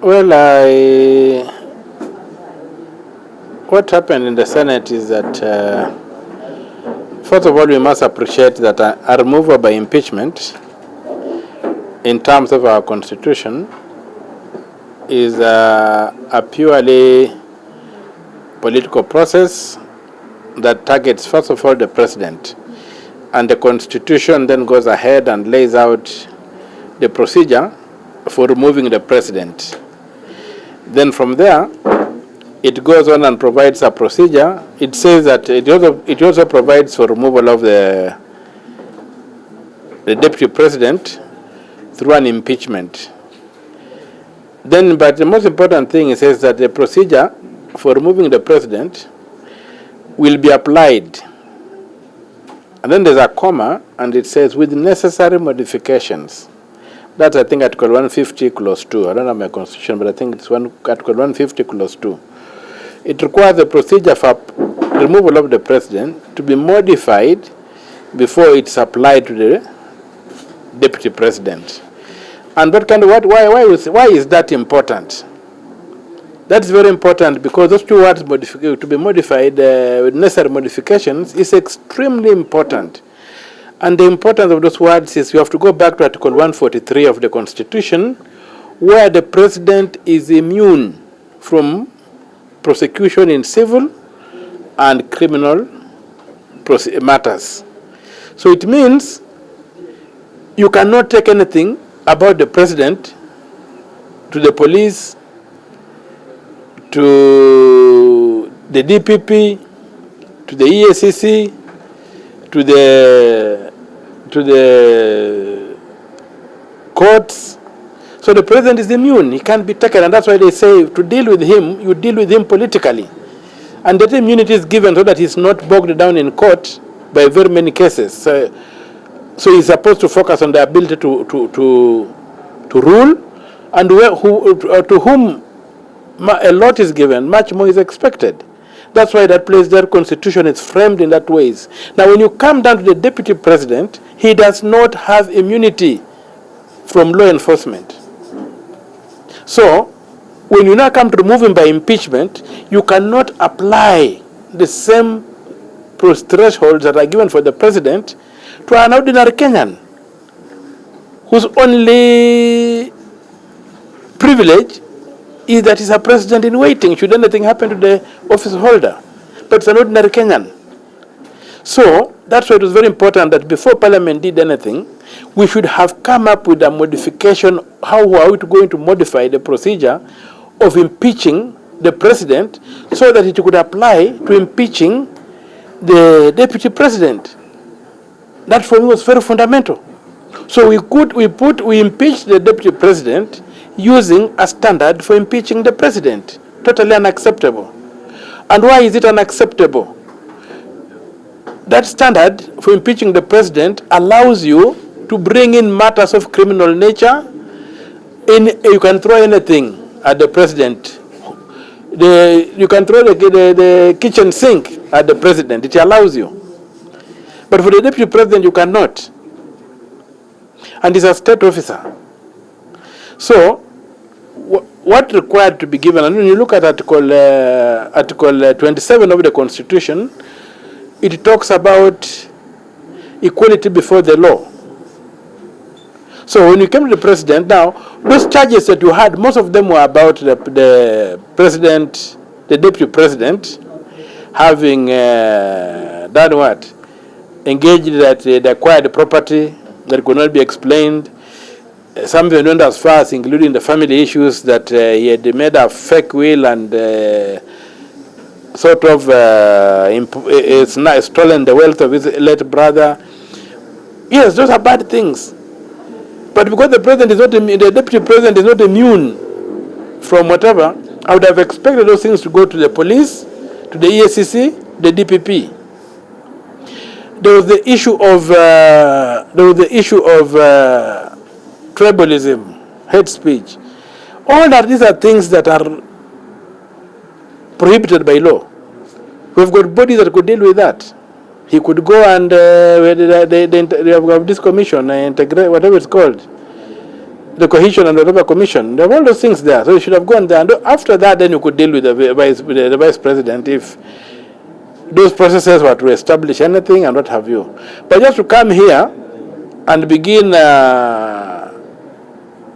Well, what happened in the Senate is that, first of all, we must appreciate that a removal by impeachment, in terms of our Constitution, is a purely political process that targets, first of all, the president. And the Constitution then goes ahead and lays out the procedure for removing the president. Then from there, it goes on and provides a procedure. It says that it also provides for removal of the deputy president through an impeachment. Then, but the most important thing, it says that the procedure for removing the president will be applied. And then there's a comma, and it says with necessary modifications. That's, I think, Article 150 Clause 2. I don't have my Constitution, but I think it's Article 150 Clause 2. It requires the procedure for removal of the president to be modified before it's applied to the deputy president. And why is that important? That's very important because those two words, to be modified with necessary modifications, is extremely important. And the importance of those words is you have to go back to Article 143 of the Constitution, where the president is immune from prosecution in civil and criminal matters. So it means you cannot take anything about the president to the police, to the DPP, to the EACC, to the courts. So the president is immune. He can't be taken, and that's why they say to deal with him, you deal with him politically. And that immunity is given so that he's not bogged down in court by very many cases. So he's supposed to focus on the ability to rule, and to whom a lot is given, much more is expected. That's why that place, their constitution is framed in that ways. Now, when you come down to the deputy president, he does not have immunity from law enforcement. So, when you now come to remove him by impeachment, you cannot apply the same thresholds that are given for the president to an ordinary Kenyan, whose only privilege is that he's a president in waiting should anything happen to the office holder. But it's an ordinary Kenyan. So that's why it was very important that before Parliament did anything, we should have come up with a modification. How are we going to modify the procedure of impeaching the president so that it could apply to impeaching the deputy president? That for me was very fundamental. So we impeach the deputy president using a standard for impeaching the president. Totally unacceptable. And why is it unacceptable? That standard for impeaching the president allows you to bring in matters of criminal nature. You can throw anything at the president. You can throw the kitchen sink at the president. It allows you. But for the deputy president, you cannot. And he's a state officer. So, what required to be given, and when you look at Article 27 of the Constitution, it talks about equality before the law. So when you came to the president, now, those charges that you had, most of them were about the president, the deputy president, having done what? Engaged that they acquired property that could not be explained. Some even went as far as including the family issues that he had made a fake will and sort of stolen the wealth of his late brother. Yes, those are bad things. But because the president is not, the deputy president is not immune from whatever, I would have expected those things to go to the police, to the EACC, the DPP. There was the issue of tribalism, hate speech. All that, these are things that are prohibited by law. We've got bodies that could deal with that. He could go and they have this commission, integrate, whatever it's called, the cohesion and whatever commission. There were all those things there. So you should have gone there. And after that, then you could deal with the vice president if those processes were to establish anything and what have you. But just to come here and begin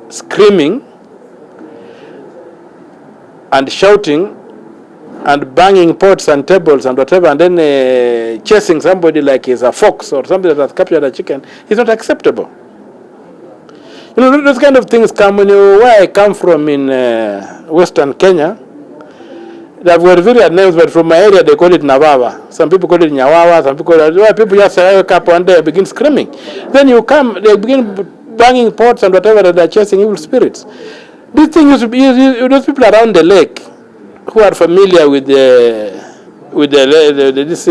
screaming and shouting and banging pots and tables and whatever, and then chasing somebody like he's a fox or somebody that has captured a chicken, is not acceptable. You know, those kind of things come when where I come from in Western Kenya. They've got various names, but from my area they call it Nyawawa. Some people call it Nyawawa, some people call it, well, people just wake up one day and begin screaming. Then you come, they begin banging pots and whatever, that they're chasing evil spirits. This thing used to be, those people around the lake who are familiar with these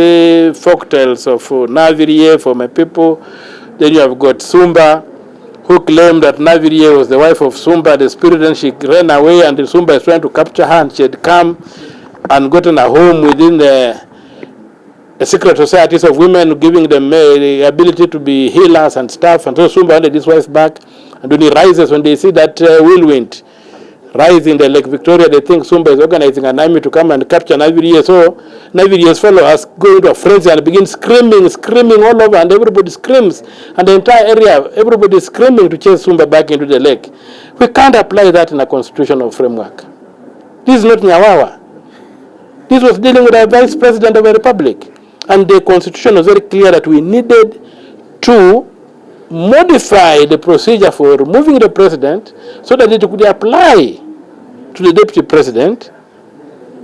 folk tales of Navirie for my people. Then you have got Sumba, who claimed that Navirie was the wife of Sumba, the spirit, and she ran away, and Sumba is trying to capture her, and she had come and gotten a home within the secret societies of women, giving them the ability to be healers and stuff. And so Sumba wanted his wife back, and when he rises, when they see that whirlwind rise in the Lake Victoria, they think Sumba is organizing an army to come and capture Navirie. So Navirie's followers go into a frenzy and begin screaming all over, and everybody screams, and the entire area, everybody is screaming to chase Sumba back into the lake. We can't apply that in a constitutional framework. This is not Nyawawa. This was dealing with a vice president of a republic, and the constitution was very clear that we needed to modify the procedure for removing the president so that it could apply to the deputy president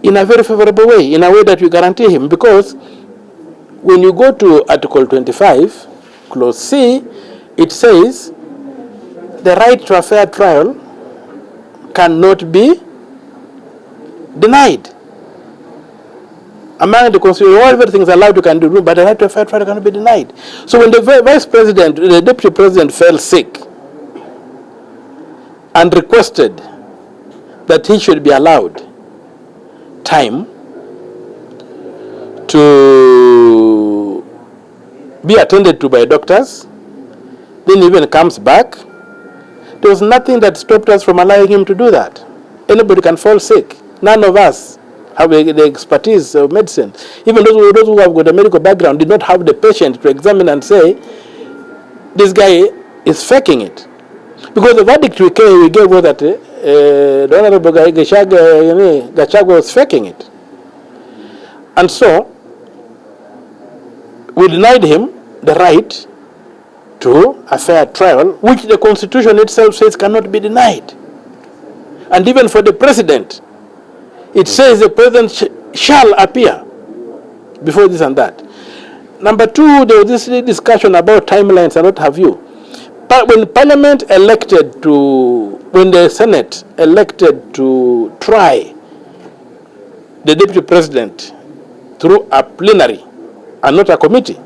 in a very favorable way, in a way that we guarantee him. Because when you go to Article 25, Clause C, it says the right to a fair trial cannot be denied. Among the constitution, all everything allowed you can do, but the right to a fair trial cannot be denied. So when the vice president, the deputy president fell sick and requested that he should be allowed time to be attended to by doctors, then he even comes back, there was nothing that stopped us from allowing him to do that. Anybody can fall sick. None of us have the expertise of medicine. Even those who have got a medical background did not have the patient to examine and say, this guy is faking it. Because the verdict we gave was that the Honorable Gachagua was faking it. And so, we denied him the right to a fair trial, which the Constitution itself says cannot be denied. And even for the president, it says the president shall appear before this and that. Number two, there was this discussion about timelines and what have you. But when Parliament elected to, when the Senate elected to try the Deputy President through a plenary and not a committee,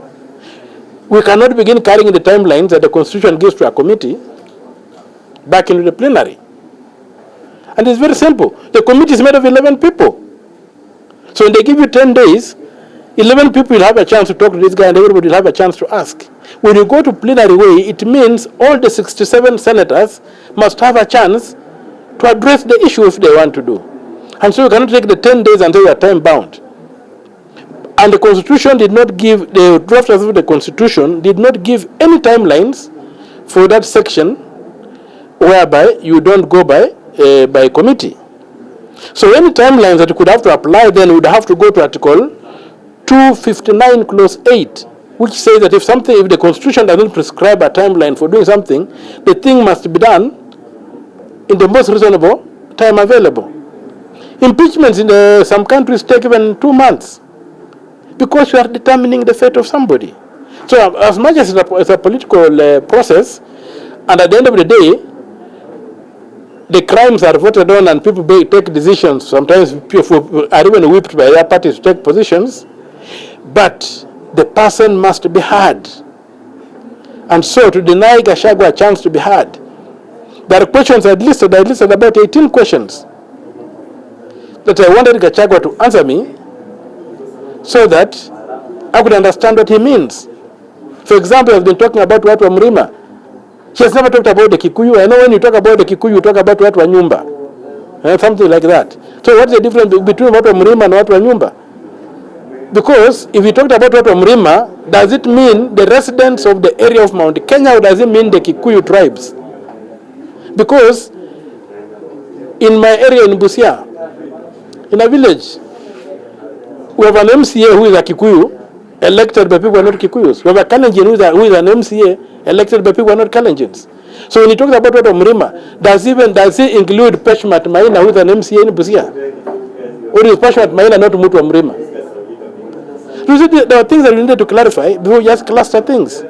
we cannot begin carrying the timelines that the Constitution gives to a committee back into the plenary. And it's very simple. The committee is made of 11 people. So when they give you 10 days, 11 people will have a chance to talk to this guy and everybody will have a chance to ask. When you go to plenary way, it means all the 67 senators must have a chance to address the issue if they want to do. And so you cannot take the 10 days and say you are time bound. And the Constitution did not give, the drafters of the Constitution did not give any timelines for that section whereby you don't go by committee. So any timelines that you could have to apply then would have to go to Article 259 Clause 8, which says that if the Constitution does not prescribe a timeline for doing something, the thing must be done in the most reasonable time available. Impeachments in some countries take even 2 months because you are determining the fate of somebody. So as much as it's a political process, and at the end of the day, the crimes are voted on and people take decisions. Sometimes people are even whipped by their parties to take positions. But the person must be heard. And so to deny Gachagua a chance to be heard, there are questions I listed about 18 questions that I wanted Gachagua to answer me so that I could understand what he means. For example, I've been talking about Watu wa Mlima. She has never talked about the Kikuyu. I know when you talk about the Kikuyu, you talk about watu wa nyumba. Something like that. So what's the difference between watu wa mlima and watu wa nyumba? Because if you talked about watu wa mlima, does it mean the residents of the area of Mount Kenya, or does it mean the Kikuyu tribes? Because in my area in Busia, in a village, we have an MCA who is a Kikuyu, elected by people who are not Kikuyus. We have a Kalenjin who is an MCA, elected by people who are not Kalenjins. So when he talks about watu mlima, does he include Peshmat Maina, who is an MCA in Busia? Or is Peshmat Maina not mtu wa mlima? You see, there are things that we needed to clarify before we just cluster things.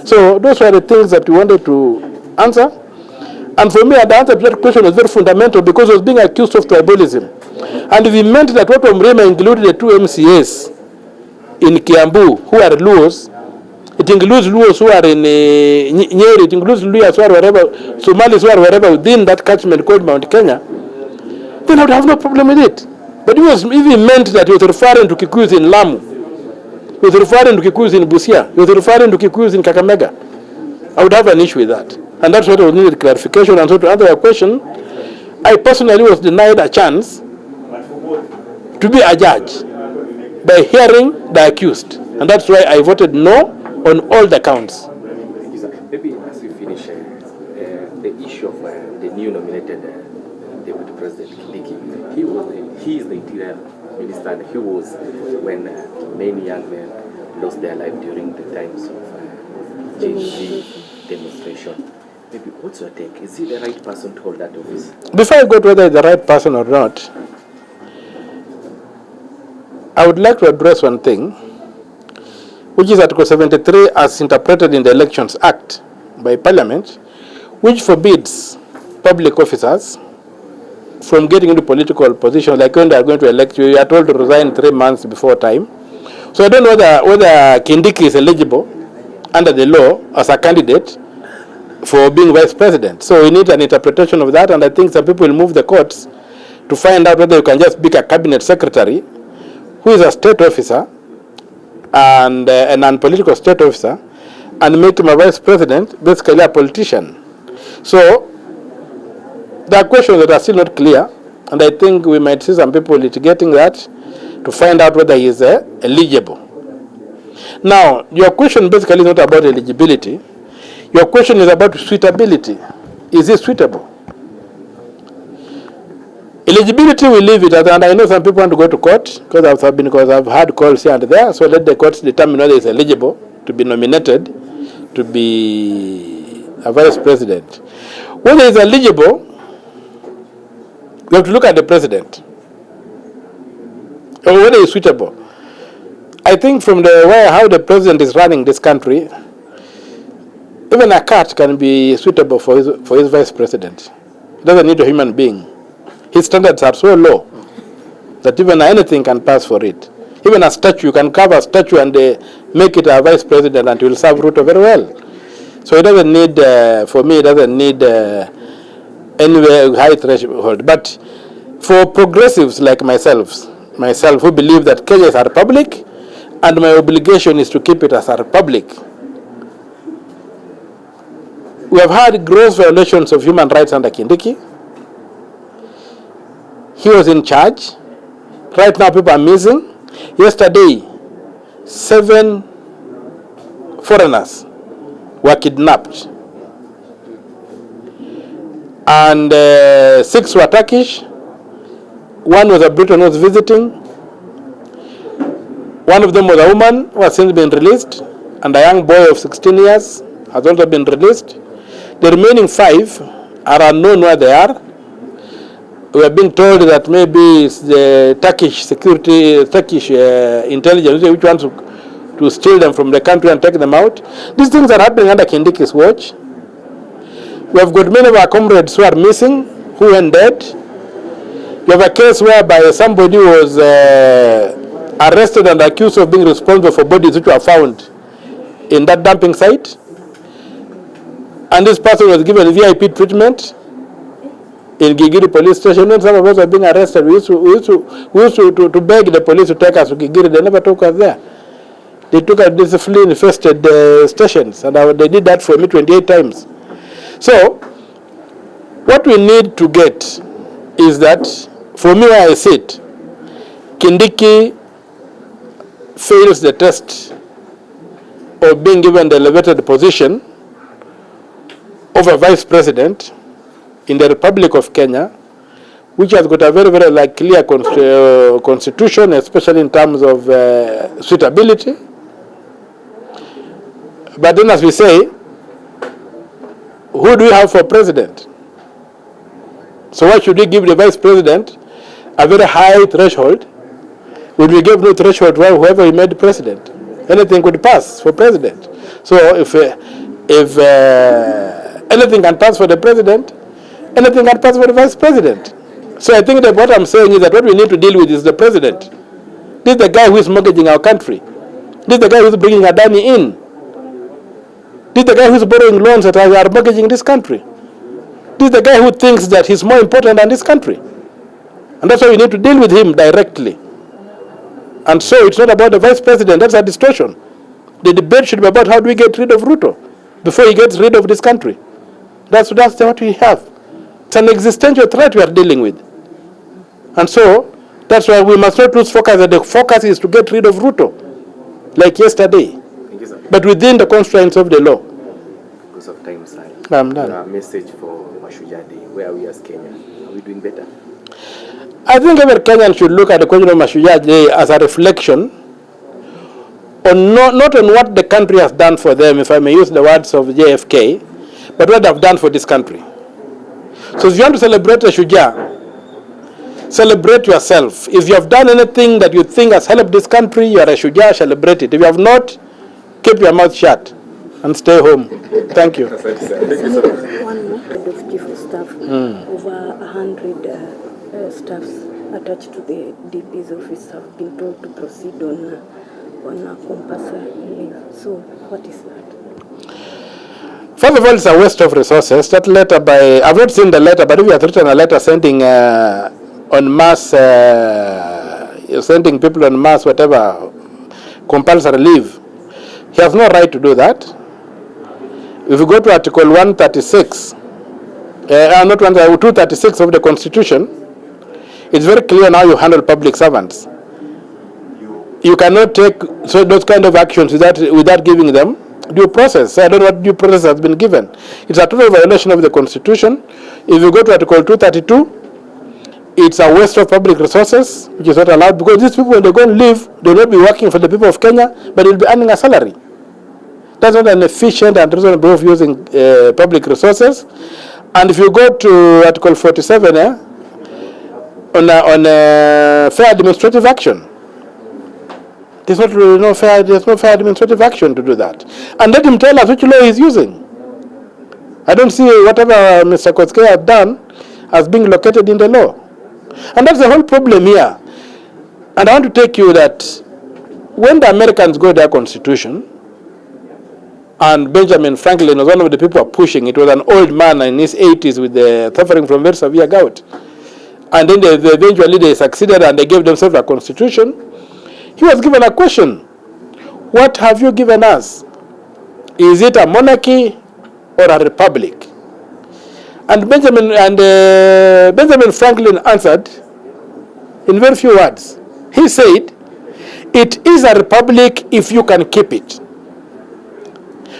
So those were the things that we wanted to answer. And for me, the answer to that question was very fundamental because I was being accused of tribalism. And we meant that watu mlima included the two MCAs in Kiambu who are Luos. It includes Luos who are in Nyeri. It includes Luyas who are wherever, Somalis who are wherever within that catchment called Mount Kenya. Then I would have no problem with it. But it was even meant that he was referring to Kikuyus in Lamu. He was referring to Kikuyus in Busia. He was referring to Kikuyus in Kakamega. I would have an issue with that. And that's what I needed clarification. And so to answer your question, I personally was denied a chance to be a judge by hearing the accused. And that's why I voted no on all the counts. Maybe as we finish the issue of the new nominated Deputy President Kindiki, he is the Interior Minister, and he was when many young men lost their life during the times of JG demonstration. Maybe what's your take? Is he the right person to hold that office? Before I go to whether he's the right person or not, I would like to address one thing, which is Article 73 as interpreted in the Elections Act by Parliament, which forbids public officers from getting into political positions, like when they are going to elect you, you are told to resign 3 months before time. So I don't know whether Kindiki is eligible under the law as a candidate for being vice president. So we need an interpretation of that, and I think some people will move the courts to find out whether you can just pick a cabinet secretary who is a state officer and a non-political state officer and make him a vice president, basically a politician. So there are questions that are still not clear, and I think we might see some people litigating that to find out whether he is eligible. Now, your question basically is not about eligibility. Your question is about suitability. Is he suitable? Eligibility, we leave it, and I know some people want to go to court because I've had calls here and there. So let the courts determine whether he's eligible to be nominated to be a vice president. Whether he's eligible, we have to look at the president, or whether he's suitable. I think from the way how the president is running this country, even a cat can be suitable for his vice president. He doesn't need a human being. His standards are so low that even anything can pass for it. Even a statue, you can carve a statue and make it a vice president, and it will serve Ruto very well. So it doesn't need, for me, it doesn't need any high threshold. But for progressives like myself who believe that Kenya is a republic, and my obligation is to keep it as a republic. We have had gross violations of human rights under Kindiki. He was in charge. Right now people are missing. Yesterday, 7 foreigners were kidnapped. And 6 were Turkish. 1 was a Briton who was visiting. 1 of them was a woman who has since been released. And a young boy of 16 years has also been released. The remaining 5 are unknown where they are. We are being told that maybe it's the Turkish intelligence which wants to steal them from the country and take them out. These things are happening under Kindiki's watch. We have got many of our comrades who are missing, who went dead. We have a case whereby somebody was arrested and accused of being responsible for bodies which were found in that dumping site. And this person was given VIP treatment in Gigiri police station. When some of us were being arrested, we used to beg the police to take us to Gigiri. They never took us there. They took us to discipline-infested stations, and they did that for me 28 times. So, what we need to get is that, for me where I sit, Kindiki fails the test of being given the elevated position of a vice president in the Republic of Kenya, which has got a very, very clear constitution, especially in terms of suitability. But then, as we say, who do we have for president? So why should we give the vice president a very high threshold when we give no threshold to whoever we made president? Anything could pass for president. So if anything can pass for the president, anything can pass for the vice president. So I think that what I'm saying is that what we need to deal with is the president. This is the guy who is mortgaging our country. This is the guy who is bringing Adani in. This is the guy who is borrowing loans that are mortgaging this country. This is the guy who thinks that he's more important than this country. And that's why we need to deal with him directly. And so it's not about the vice president. That's a distortion. The debate should be about how do we get rid of Ruto before he gets rid of this country. That's what we have. It's an existential threat we are dealing with. And so that's why we must not lose focus. That the focus is to get rid of Ruto, like yesterday, but within the constraints of the law. Because of time, sir. I'm done. A message for Mashujaa Day. Where are we as Kenyans? Are we doing better? I think every Kenyan should look at the question of Mashujaa Day as a reflection on not on what the country has done for them, if I may use the words of JFK, but what they have done for this country. So if you want to celebrate a Shujaa, celebrate yourself. If you have done anything that you think has helped this country, you are a Shujaa, celebrate it. If you have not, keep your mouth shut and stay home. Thank you. One more head of chief of staff, over 100 staffs attached to the DP's office have been told to proceed on a compulsory leave. So what is that? First of all, it's a waste of resources. That letter I've not seen the letter, but if you have written a letter sending en masse, sending people en masse, whatever, compulsory leave, he has no right to do that. If you go to Article 136, not 236 of the Constitution, it's very clear now you handle public servants. You cannot take those kind of actions without giving them due process. So I don't know what due process has been given. It's a total violation of the Constitution. If you go to Article 232, it's a waste of public resources, which is not allowed, because these people, when they go and live, they will not be working for the people of Kenya, but they'll be earning a salary. That's not an efficient and reasonable way of using public resources. And if you go to Article 47, on fair administrative action, there's no fair administrative action to do that. And let him tell us which law he's using. I don't see whatever Mr. Koskei has done as being located in the law. And that's the whole problem here. And I want to take you that when the Americans got their constitution, and Benjamin Franklin was one of the people pushing, it was an old man in his 80s with suffering from very severe gout. And then eventually they succeeded and they gave themselves a constitution. He was given a question. What have you given us? Is it a monarchy or a republic? And Benjamin Franklin answered in very few words. He said, it is a republic if you can keep it.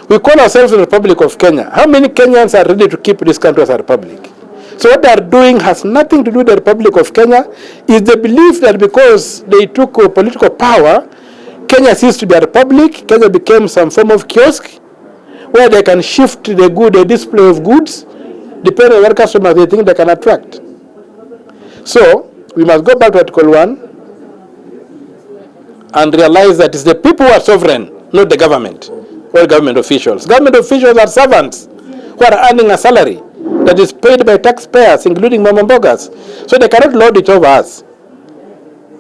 We call ourselves the Republic of Kenya. How many Kenyans are ready to keep this country as a republic? So what they are doing has nothing to do with the Republic of Kenya. Is the belief that because they took political power, Kenya ceased to be a republic. Kenya became some form of kiosk where they can shift the display of goods depending on what customers they think they can attract. So we must go back to Article 1 and realize that it's the people who are sovereign, not the government or government officials. Government officials are servants who are earning a salary that is paid by taxpayers, including mamambogas. So they cannot lord it over us.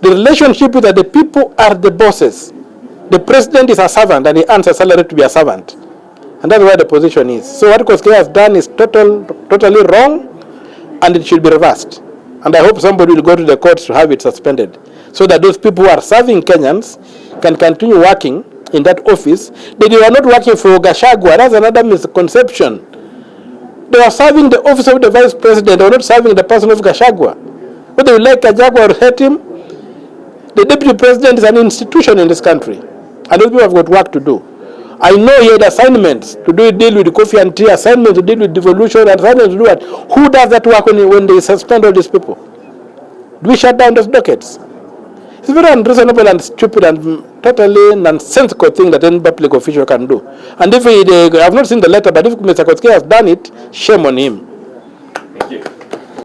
The relationship is that the people are the bosses. The president is a servant and he earns a salary to be a servant. And that's where the position is. So what Koskei has done is totally wrong, and it should be reversed. And I hope somebody will go to the courts to have it suspended, so that those people who are serving Kenyans can continue working in that office. They were not working for Gachagua. That's another misconception. They were serving the office of the vice president. They were not serving the person of Gachagua. Whether you like Gachagua or hate him, the deputy president is an institution in this country. And those people have got work to do. I know he had assignments to deal with coffee and tea, assignments to deal with devolution, and assignments to do what? Who does that work when they suspend all these people? Do we shut down those dockets? It's a very unreasonable and stupid and totally nonsensical thing that any public official can do. And if I have not seen the letter, but if Mr. Kotsky has done it, shame on him.